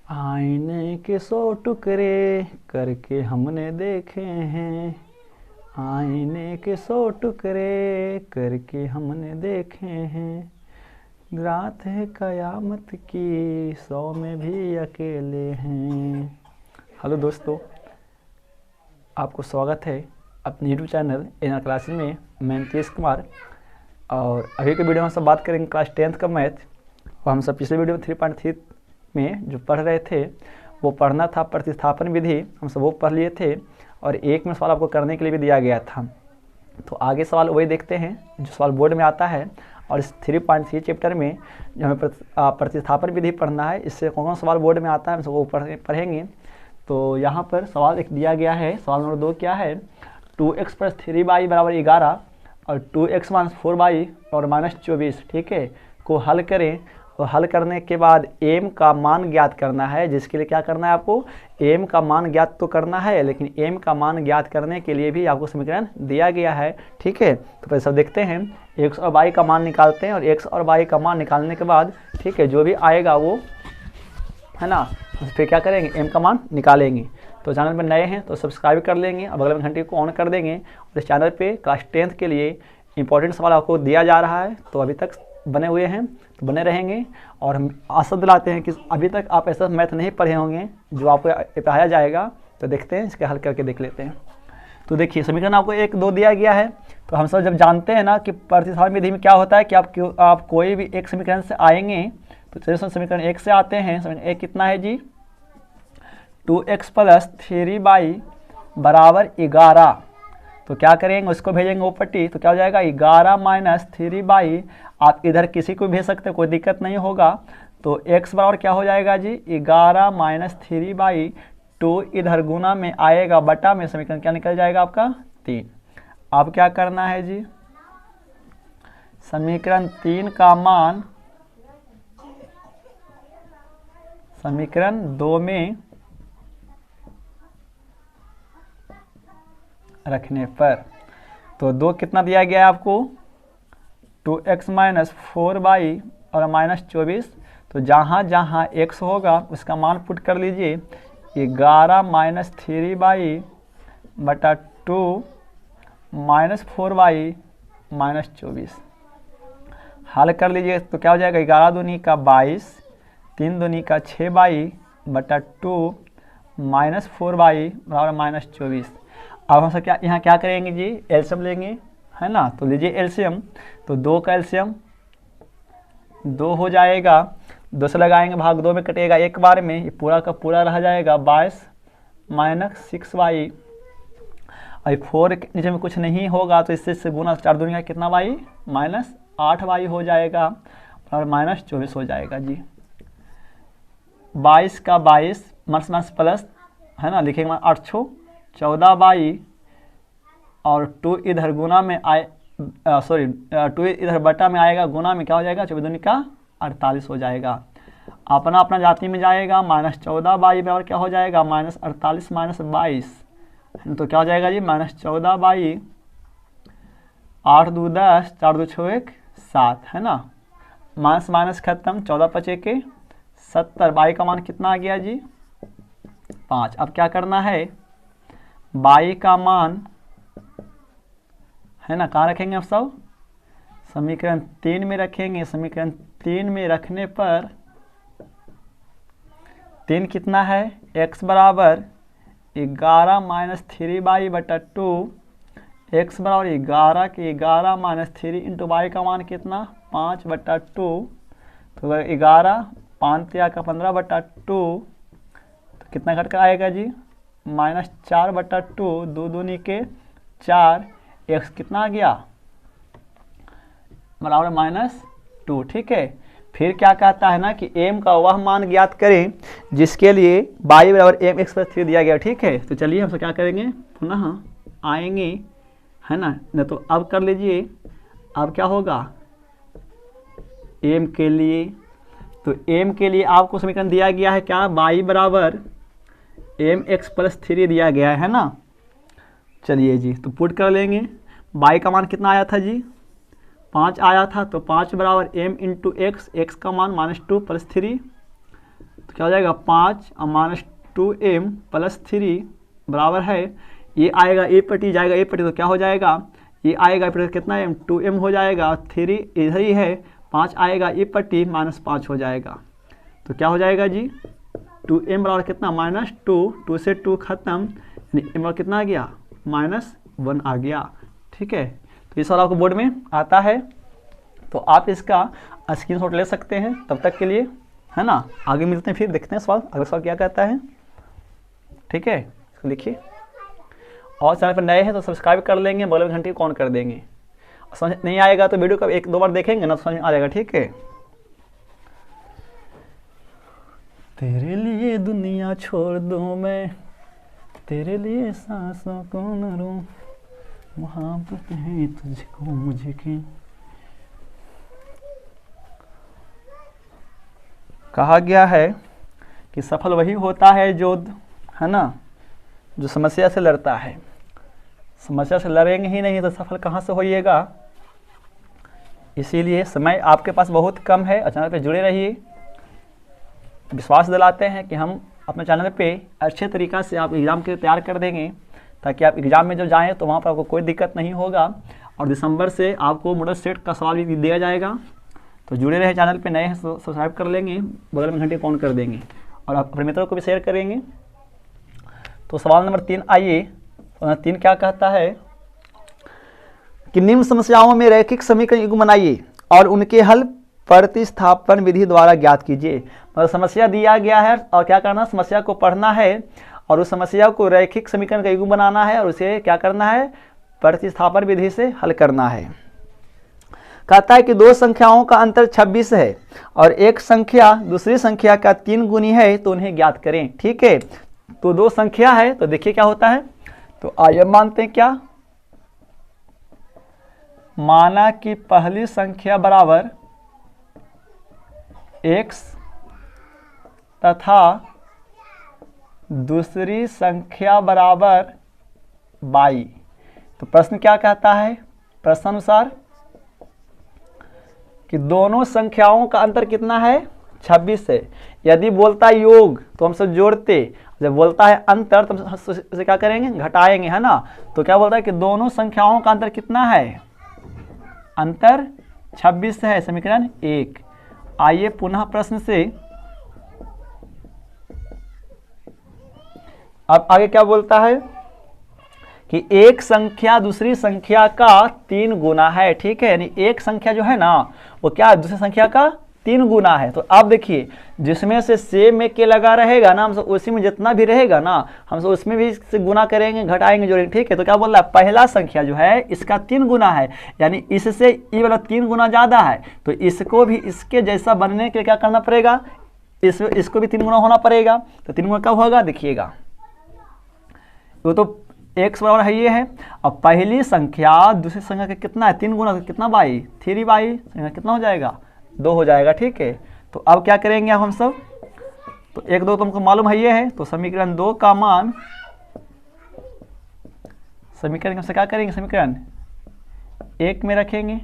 आईने के 100 टुकड़े करके हमने देखे हैं। आईने के 100 टुकड़े करके हमने देखे हैं। रात है कयामत की 100 में भी अकेले हैं। हेलो दोस्तों, आपको स्वागत है अपने यूट्यूब चैनल एनआर क्लासेस में। मैं नीतीश कुमार और अभी के वीडियो में हम सब बात करेंगे क्लास 10th का मैथ। और हम सब पिछले वीडियो में 3.3 में जो पढ़ रहे थे वो पढ़ना था प्रतिस्थापन विधि, हम सब वो पढ़ लिए थे और एक में सवाल आपको करने के लिए भी दिया गया था। तो आगे सवाल वही देखते हैं जो सवाल बोर्ड में आता है। और इस 3.3 चैप्टर में जो हमें प्रतिस्थापन विधि पढ़ना है, इससे कौन कौन सवाल बोर्ड में आता है हम सब वो पढ़ेंगे। तो यहाँ पर सवाल एक दिया गया है, सवाल नंबर 2 क्या है, 2x + 3y = 11 और 2x - 4y और -24, ठीक है, को हल करें। और हल करने के बाद m का मान ज्ञात करना है, जिसके लिए क्या करना है आपको, m का मान ज्ञात तो करना है, लेकिन m का मान ज्ञात करने के लिए भी आपको समीकरण दिया गया है, ठीक है। तो पहले सब देखते हैं, x और y का मान निकालते हैं और x और y का मान निकालने के बाद, ठीक है, जो भी आएगा वो है ना, फिर क्या करेंगे, m का मान निकालेंगे। तो चैनल पर नए हैं तो सब्सक्राइब कर लेंगे और बगल में घंटी को ऑन कर देंगे। और इस चैनल पे क्लास 10th के लिए इंपॉर्टेंट सवाल आपको दिया जा रहा है, तो अभी तक बने हुए हैं तो बने रहेंगे। और हम आशा दिलाते हैं कि अभी तक आप ऐसा मैथ नहीं पढ़े होंगे जो आपको पढ़ाया जाएगा। तो देखते हैं, इसके हल करके देख लेते हैं। तो देखिए समीकरण आपको 1, 2 दिया गया है। तो हम सब जब जानते हैं ना कि प्रतिस्थापन विधि में क्या होता है कि आप कोई भी एक समीकरण से आएंगे। तो चलिए समीकरण 1 से आते हैं। समीकरण 1 कितना है जी, 2x + 3y = 11। तो क्या करेंगे, उसको भेजेंगे ऊपट्टी, तो क्या हो जाएगा 11 - 3y। आप इधर किसी को भेज सकते हैं, कोई दिक्कत नहीं होगा। तो x बराबर क्या हो जाएगा जी, 11 - 3y। 2 इधर गुना में आएगा, बटा में समीकरण क्या निकल जाएगा आपका 3। अब क्या करना है जी, समीकरण 3 का मान समीकरण 2 में रखने पर, तो 2 कितना दिया गया है आपको, 2x - 4y और -24। तो जहाँ जहाँ x होगा उसका मान पुट कर लीजिए, 11 - 3y बटा 2 -4y -24। हल कर लीजिए तो क्या हो जाएगा, 11 दूनी का 22, 3 दूनी का 6y बटा 2 -4y = -24। अब हम सब क्या यहाँ क्या करेंगे जी, एलसीएम लेंगे, है ना। तो लीजिए एलसीएम, तो 2 का एलसीएम 2 हो जाएगा, 2 से लगाएंगे भाग 2 में कटेगा एक बार में, ये पूरा का पूरा रह जाएगा 22 - 6y। और 4 के नीचे में कुछ नहीं होगा तो इससे गुना 4 दूनी का कितना y -8y हो जाएगा और -24 हो जाएगा जी। 22 का 22 माइनस प्लस, है ना, लिखेंगे 8 छो 14y और 2 इधर गुना में आए, 2 इधर बटा में आएगा, गुना में क्या हो जाएगा, 24 दूनी का 48 हो जाएगा। अपना अपना जाति में जाएगा, -14y बराबर क्या हो जाएगा, -48 - 22। तो क्या हो जाएगा जी, -14y, 8 दूनी 10, 4 दूनी 6 1 7, है ना। माइनस माइनस खत्म, 14 × 5 = 70। y का मान कितना आ गया जी, 5। अब क्या करना है, y का मान, है ना, कहाँ रखेंगे आप सब, समीकरण 3 में रखेंगे। समीकरण 3 में रखने पर 3 कितना है, x बराबर 11 - 3y बटा 2, x बराबर 11 के 11 - 3 इंटू y का मान कितना, 5 बटा 2। तो 11 5 × 15 बटा 2, तो कितना घट कर आएगा जी, -4 बटा 2, 2 दूनी के 4, x कितना आ गया बराबर -2, ठीक है। फिर क्या कहता है ना कि m का वह मान ज्ञात करें जिसके लिए y बराबर mx + 3 दिया गया, ठीक है। तो चलिए हम क्या करेंगे, पुनः आएंगे, है ना, नहीं तो अब कर लीजिए। अब क्या होगा, m के लिए, तो m के लिए आपको समीकरण दिया गया है क्या, y बराबर mx + 3 दिया गया है ना। चलिए जी, तो पुट कर लेंगे। y का मान कितना आया था जी, 5 आया था, तो 5 बराबर m × x, x का मान -2 + 3, तो क्या हो जाएगा 5 और माइनस 2m प्लस 3 बराबर है, ये आएगा ए पटी जाएगा ए पटी, तो क्या हो जाएगा ये आएगा फिर कितना m 2m हो जाएगा, 3 इधर ही है, 5 आएगा ए पटी माइनस 5 हो जाएगा। तो क्या हो जाएगा जी 2m बराबर कितना माइनस 2 से 2 खत्म, यानी m बराबर कितना आ गया -1 आ गया। ठीक है, तो ये सवाल आपको बोर्ड में आता है, तो आप इसका स्क्रीनशॉट ले सकते हैं तब तक के लिए, है ना। आगे मिलते हैं, फिर देखते हैं सवाल, अगला सवाल क्या कहता है। ठीक है, इसको लिखिए, और चैनल पर नए हैं तो सब्सक्राइब कर लेंगे, बगल में घंटी को ऑन कर देंगे। समझ नहीं आएगा तो वीडियो को 1-2 बार देखेंगे ना, तो समझ आ जाएगा। ठीक है, तेरे लिए दुनिया छोड़ दूं मैं, तेरे लिए सांसों को न रूं, मोहब्बत है तुझको मुझे की। कहा गया है कि सफल वही होता है जो, है ना, जो समस्या से लड़ता है। समस्या से लड़ेंगे ही नहीं तो सफल कहाँ से होइएगा। इसीलिए समय आपके पास बहुत कम है, चैनल पे जुड़े रहिए। विश्वास दिलाते हैं कि हम अपने चैनल पे अच्छे तरीक़ा से आप एग्ज़ाम के लिए तैयार कर देंगे, ताकि आप एग्ज़ाम में जब जाएँ तो वहाँ पर आपको कोई दिक्कत नहीं होगा। और दिसंबर से आपको मॉडल सेट का सवाल भी दिया जाएगा, तो जुड़े रहे। चैनल पे नए हैं तो सब्सक्राइब कर लेंगे, बगल में घंटी ऑन कर देंगे, और आप अपने मित्रों को भी शेयर करेंगे। तो सवाल नंबर 3 आइए। 3 क्या कहता है कि निम्न समस्याओं में रैखिक समीकरण युग्म बनाइए और उनके हल प्रतिस्थापन विधि द्वारा ज्ञात कीजिए। मतलब समस्या दिया गया है और क्या करना, समस्या को पढ़ना है और उस समस्या को रैखिक समीकरण का युग्म बनाना है और उसे क्या करना है, प्रतिस्थापन विधि से हल करना है। कहता है कि 2 संख्याओं का अंतर 26 है और एक संख्या दूसरी संख्या का 3 गुनी है, तो उन्हें ज्ञात करें। ठीक है, तो 2 संख्या है, तो देखिए क्या होता है। तो आइए मानते हैं क्या, माना कि पहली संख्या बराबर x तथा दूसरी संख्या बराबर y। तो प्रश्न क्या कहता है, प्रश्न अनुसार कि दोनों संख्याओं का अंतर कितना है, 26 है। यदि बोलता है योग तो हम सब जोड़ते, जब बोलता है अंतर तो हम उसे क्या करेंगे, घटाएंगे, है ना। तो क्या बोलता है कि दोनों संख्याओं का अंतर कितना है, अंतर 26 है, समीकरण 1। आइए पुनः प्रश्न से, अब आगे क्या बोलता है कि एक संख्या दूसरी संख्या का 3 गुना है। ठीक है, यानी एक संख्या जो है ना वो क्या है, दूसरी संख्या का 3 गुना है। तो आप देखिए, जिसमें से सेम में के लगा रहेगा ना, हम सब उसी में जितना भी रहेगा ना, हम सब उसमें भी से गुना करेंगे, घटाएंगे, जोड़ेंगे। ठीक है, तो क्या बोल रहा है, पहला संख्या जो है इसका 3 गुना है, यानी इससे ये वाला 3 गुना ज़्यादा है, तो इसको भी इसके जैसा बनने के लिए क्या करना पड़ेगा, इसको भी 3 गुना होना पड़ेगा। तो 3 गुना कब होगा, देखिएगा, वो तो x बराबर है ये है। अब पहली संख्या दूसरी संख्या का कितना है, 3 गुना, कितना बाई 3 बाई कितना हो जाएगा, 2 हो जाएगा। ठीक है, तो अब क्या करेंगे हम सब, तो 1 2 तुमको मालूम है ये है, तो समीकरण 2 का मान, समीकरण से क्या करेंगे, समीकरण 1 में रखेंगे।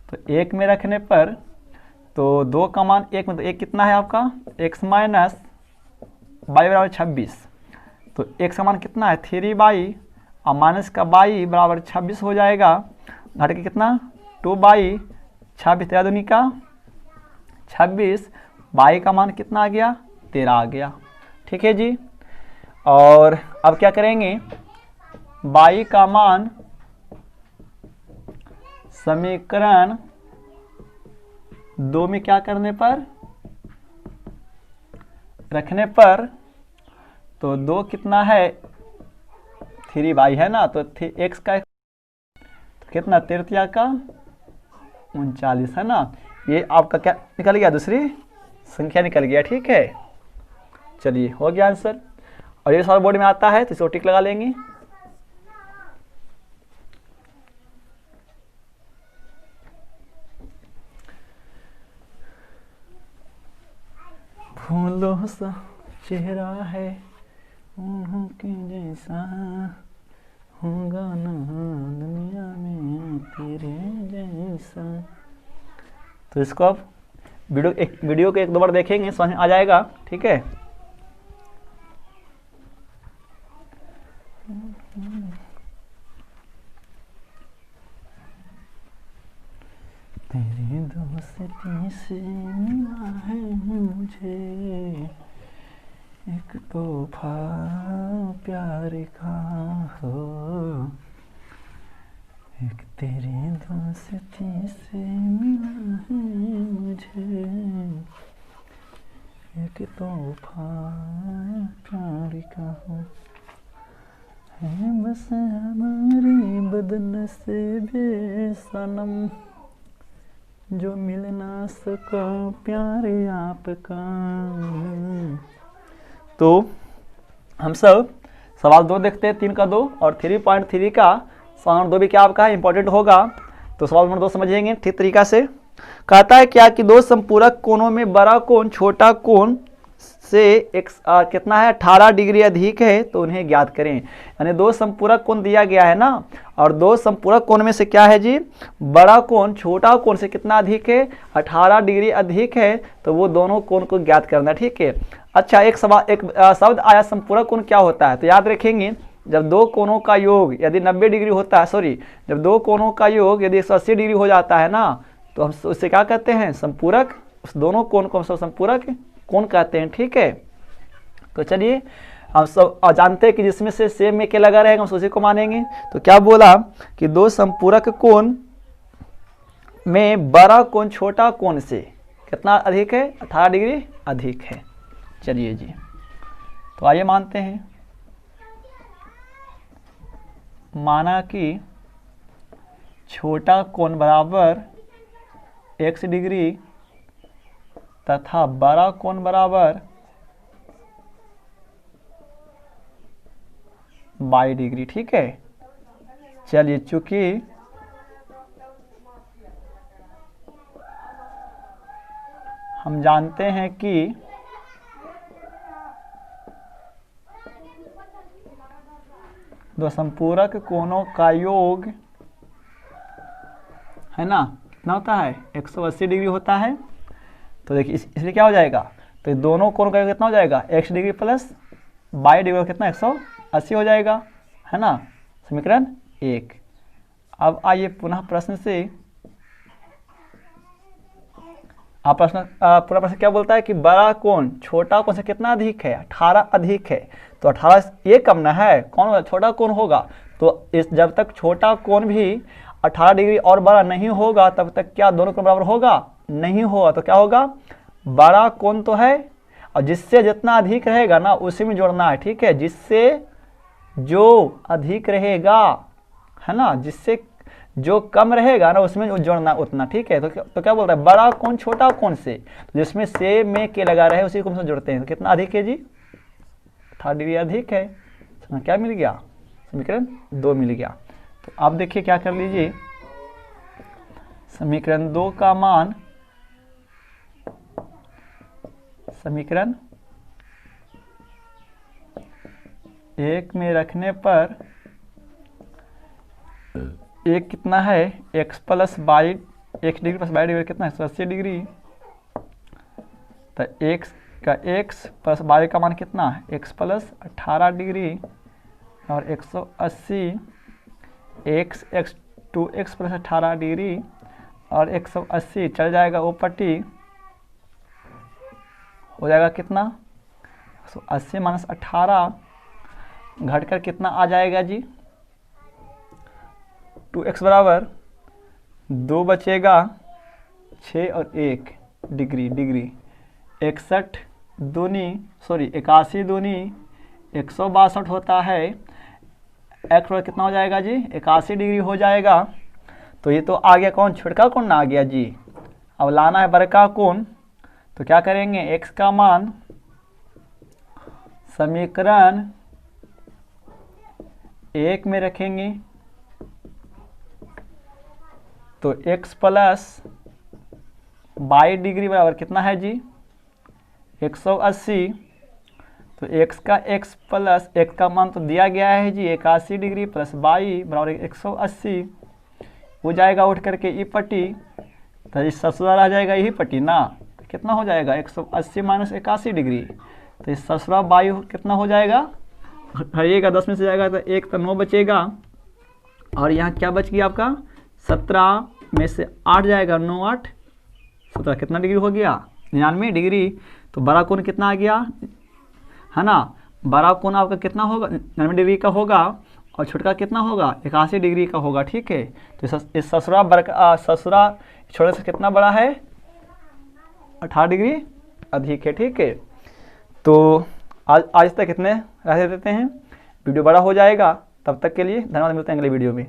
तो 1 में रखने पर तो 2 का मान 1 में, तो 1 कितना है आपका, x माइनस बाई बराबर 26। तो x का मान कितना है, 3 बाई और माइनस का बाई बराबर 26 हो जाएगा। घट के कितना, 2 बाई 26, 13 दूनी का 26, बाई का मान कितना आ गया, 13 आ गया। ठीक है जी, और अब क्या करेंगे, बाई का मान समीकरण 2 में क्या करने पर, रखने पर, तो 2 कितना है, 3 बाई है ना, तो x का तो कितना, 33 का 39 है ना। ये आपका क्या निकल गया, दूसरी संख्या निकल गया। ठीक है, चलिए हो गया आंसर। और ये सवाल बोर्ड में आता है तो इसे टिक लगा लेंगे। फूलों सा चेहरा है उनके जैसा, होगा ना दुनिया में तेरे जैसा। तो इसको अब वीडियो को 1-2 बार देखेंगे समझ में आ जाएगा, ठीक है। तेरी दोस्ती से मिला है मुझे एक तोहफा प्यार का हो, एक तेरी दोस्ती से मिला है मुझे एक तोहफा प्यार का हो, है बस हमारी बदनसीबी सनम जो मिल ना सका प्यार आपका। तो हम सब सवाल 2 देखते हैं, 3 का 2 और 3.3 का सवाल नंबर 2 भी क्या आपका इंपॉर्टेंट होगा। तो सवाल नंबर 2 समझेंगे ठीक तरीका से। कहता है क्या कि 2 संपूरक कोणों में बड़ा कोण छोटा कोण से कितना है 18 डिग्री अधिक है, तो उन्हें ज्ञात करें। यानी 2 संपूरक कोण दिया गया है ना, और 2 संपूरक कोण में से क्या है जी, बड़ा कोण छोटा कोण से कितना अधिक है, 18 डिग्री अधिक है, तो वो दोनों कोण को ज्ञात करना, ठीक है। अच्छा, एक शब्द आया संपूरक कोण क्या होता है, तो याद रखेंगे जब 2 कोणों का योग यदि 90 डिग्री होता है, जब 2 कोणों का योग यदि 180 डिग्री हो जाता है ना, तो हम उससे क्या कहते हैं, संपूरक। उस दोनों कोण को हम सब संपूरक कोण कहते हैं, ठीक है। तो चलिए हम सब जानते हैं कि जिसमें से सेम में के लगा रहेगा हम उसी को मानेंगे। तो क्या बोला कि 2 संपूरक कोण में बड़ा कोण छोटा कोण से कितना अधिक है, 18 डिग्री अधिक है। चलिए जी, तो आइए मानते हैं। माना कि छोटा कोण बराबर x डिग्री तथा बड़ा कोण बराबर 22 डिग्री, ठीक है। चलिए, चूंकि हम जानते हैं कि दो संपूरक कोणों का योग है ना कितना होता है, 180 डिग्री होता है। तो देखिए इसलिए क्या हो जाएगा, तो दोनों कोण का योग कितना हो जाएगा, x डिग्री प्लस 22 डिग्री कितना 180 हो जाएगा, है ना, समीकरण 1। अब आइए पुनः प्रश्न से, पूरा प्रश्न क्या बोलता है कि बड़ा कोण छोटा कोण से कितना अधिक है, 18 अधिक है। तो 18 ये कम ना है, कौन होगा, छोटा कोण होगा। तो इस जब तक छोटा कोण भी 18 डिग्री और बड़ा नहीं होगा तब तक क्या दोनों कोण बराबर होगा, नहीं होगा। तो क्या होगा, बड़ा कोण तो है और जिससे जितना अधिक रहेगा ना उसी में जोड़ना है, ठीक है। जिससे जो अधिक रहेगा, है ना, जिससे जो कम रहेगा ना उसमें जोड़ना उतना, ठीक है। तो क्या बोलता है, बड़ा कोण छोटा कोण से, तो जिसमें से में के लगा रहे उसी को हम जोड़ते हैं। तो कितना अधिक है जी, 18 डिग्री अधिक है। तो क्या मिल गया, समीकरण 2 मिल गया। तो आप देखिए क्या कर लीजिए, समीकरण 2 का मान समीकरण 1 में रखने पर एक कितना है, x plus 22 x degree plus 22 degree कितना है, 180 डिग्री। तो x का x प्लस 22 का मान कितना है, x प्लस 18 डिग्री और 180 x 2x प्लस 18 डिग्री और 180 चल जाएगा वो पट्टी, हो जाएगा कितना 180 माइनस 18 घटकर कितना आ जाएगा जी, 2x बराबर 2 बचेगा 6 और 1 डिग्री 81 दूनी 162 होता है। x पर कितना हो जाएगा जी, 81 डिग्री हो जाएगा। तो ये तो आ गया कौन, छोटा कोण ना आ गया जी। अब लाना है बड़का कोण, तो क्या करेंगे, x का मान समीकरण 1 में रखेंगे। तो x प्लस 22 डिग्री बराबर कितना है जी, 180। तो x का x प्लस x का मान तो दिया गया है जी 81 डिग्री प्लस 22 बराबर 180 हो जाएगा, उठ करके ई पट्टी। तो इस सबसे आ जाएगा यही पट्टी ना, कितना हो जाएगा 180 माइनस 81 डिग्री। तो इस ससुरा वायु कितना हो जाएगा, हरिएगा 10 में से जाएगा तो 1 तो 9 बचेगा, और यहाँ क्या बच गया आपका 17 में से 8 जाएगा, 9 8 17 कितना डिग्री हो गया 99 डिग्री। तो बड़ा कोण कितना आ गया है ना, बड़ा कोण आपका कितना होगा 99 डिग्री का होगा, और छोटा कितना होगा 81 डिग्री का होगा। ठीक है, तो इस ससुरा छोटे से कितना बड़ा है 18 डिग्री अधिक है। ठीक है, तो आज तक इतने रह देते हैं, वीडियो बड़ा हो जाएगा। तब तक के लिए धन्यवाद, मिलते हैं अगले वीडियो में।